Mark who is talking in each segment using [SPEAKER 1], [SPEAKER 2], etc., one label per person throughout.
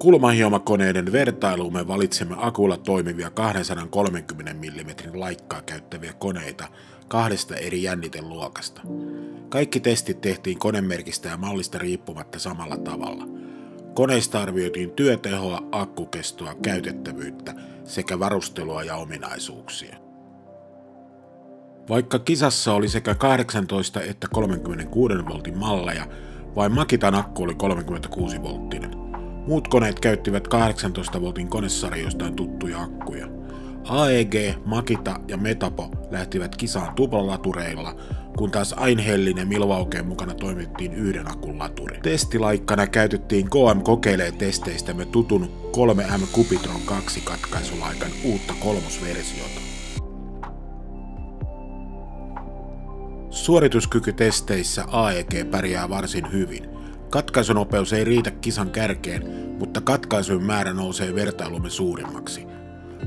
[SPEAKER 1] Kulmahiomakoneiden vertailuun me valitsemme akulla toimivia 230 mm laikkaa käyttäviä koneita kahdesta eri jänniteluokasta. Kaikki testit tehtiin konemerkistä ja mallista riippumatta samalla tavalla. Koneista arvioitiin työtehoa, akkukestoa, käytettävyyttä sekä varustelua ja ominaisuuksia. Vaikka kisassa oli sekä 18 että 36 voltin malleja, vain Makitan akku oli 36 volttinen. Muut koneet käyttivät 18 voltin konesarjoistaan tuttuja akkuja. AEG, Makita ja Metapo lähtivät kisaan tuplalatureilla, kun taas Einhellin ja Milwaukee'n mukana toimittiin yhden akun laturi. Testilaikkana käytettiin KM kokeilee testeistämme tutun 3M Cupitron 2 katkaisulaikan uutta kolmosversiota. Suorituskykytesteissä AEG pärjää varsin hyvin. Katkaisunopeus ei riitä kisan kärkeen, mutta katkaisujen määrä nousee vertailumme suurimmaksi.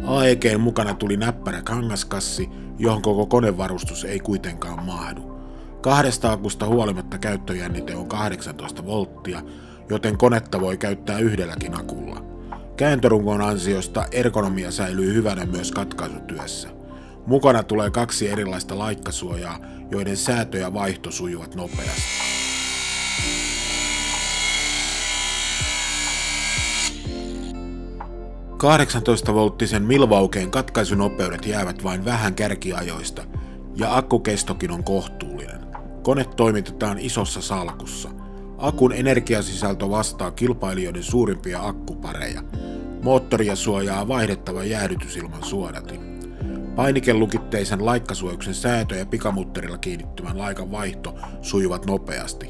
[SPEAKER 1] AEG:n mukana tuli näppärä kangaskassi, johon koko konevarustus ei kuitenkaan mahdu. Kahdesta akusta huolimatta käyttöjännite on 18 volttia, joten konetta voi käyttää yhdelläkin akulla. Kääntörungon ansiosta ergonomia säilyy hyvänä myös katkaisutyössä. Mukana tulee 2 erilaista laikkasuojaa, joiden säätö ja vaihto sujuvat nopeasti. – 18-volttisen Milwaukee'n katkaisunopeudet jäävät vain vähän kärkiajoista ja akkukestokin on kohtuullinen. Kone toimitetaan isossa salkussa. Akun energiasisältö vastaa kilpailijoiden suurimpia akkupareja. Moottoria suojaa vaihdettava jäähdytysilman suodatin. Painikelukitteisen laikkasuojauksen säätö ja pikamutterilla kiinnittyvän laikan vaihto sujuvat nopeasti.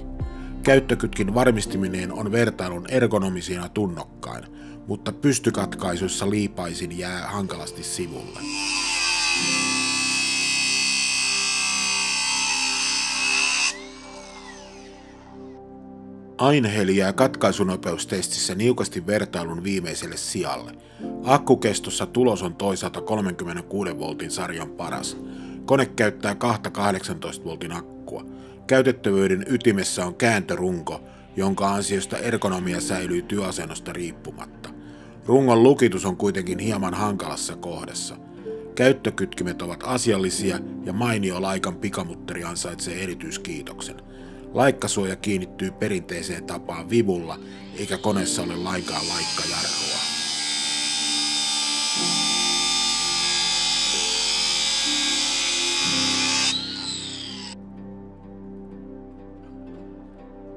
[SPEAKER 1] Käyttökytkin varmistimineen on vertailun ergonomisina tunnokkain, mutta pystykatkaisuissa liipaisin jää hankalasti sivulle. Einhell jää katkaisunopeustestissä niukasti vertailun viimeiselle sijalle. Akkukestossa tulos on toisaalta 36 voltin sarjan paras. Kone käyttää 18 voltin akkua. Käytettävyyden ytimessä on kääntörunko, jonka ansiosta ergonomia säilyy työasennosta riippumatta. Rungon lukitus on kuitenkin hieman hankalassa kohdassa. Käyttökytkimet ovat asiallisia ja mainio laikan pikamutteri ansaitsee erityiskiitoksen. Laikkasuoja kiinnittyy perinteiseen tapaan vivulla, eikä koneessa ole lainkaan laikkajarrua.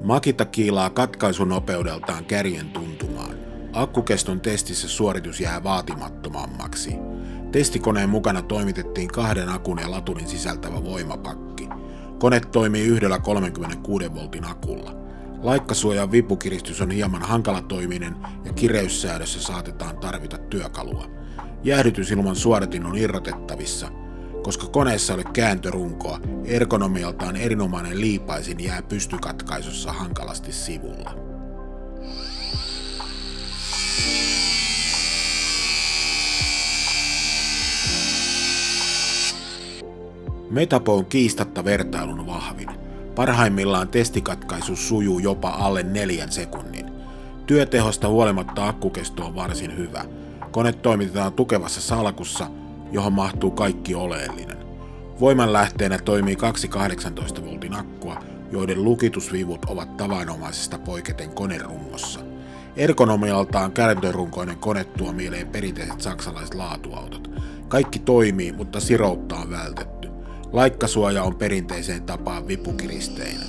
[SPEAKER 1] Makita kiilaa katkaisunopeudeltaan kärjen tuntumaan. Akkukeston testissä suoritus jää vaatimattomammaksi. Testikoneen mukana toimitettiin 2 akun ja laturin sisältävä voimapakki. Kone toimii yhdellä 36 voltin akulla. Laikkasuojan vipukiristys on hieman hankalatoiminen ja kireyssäädössä saatetaan tarvita työkalua. Jäähdytysilman suodatin on irrotettavissa. Koska koneessa ei ole kääntörunkoa, ergonomialtaan erinomainen liipaisin jää pystykatkaisussa hankalasti sivulla. Metapo on kiistatta vertailun vahvin. Parhaimmillaan testikatkaisu sujuu jopa alle 4 sekunnin. Työtehosta huolimatta akkukesto on varsin hyvä. Kone toimitetaan tukevassa salkussa, johon mahtuu kaikki oleellinen. Voimanlähteenä toimii 2 18 voltin akkua, joiden lukitusvivut ovat tavanomaisesta poiketen konerungossa. Ergonomialtaan kääntörunkoinen kone tuo mieleen perinteiset saksalaiset laatuautot. Kaikki toimii, mutta siroutta on vältetty. Laikkasuoja on perinteiseen tapaan vipukiristeinen.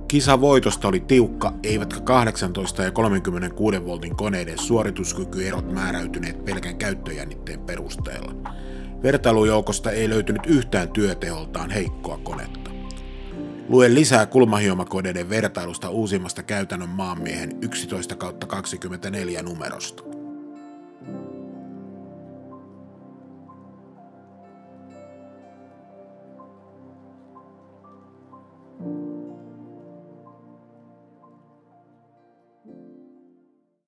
[SPEAKER 1] Kisa voitosta oli tiukka, eivätkä 18 ja 36 voltin koneiden suorituskykyerot määräytyneet pelkän käyttöjännitteen perusteella. Vertailujoukosta ei löytynyt yhtään työteholtaan heikkoa konetta. Lue lisää kulmahiomakoneiden vertailusta uusimmasta käytännön maanmiehen 11/24 numerosta.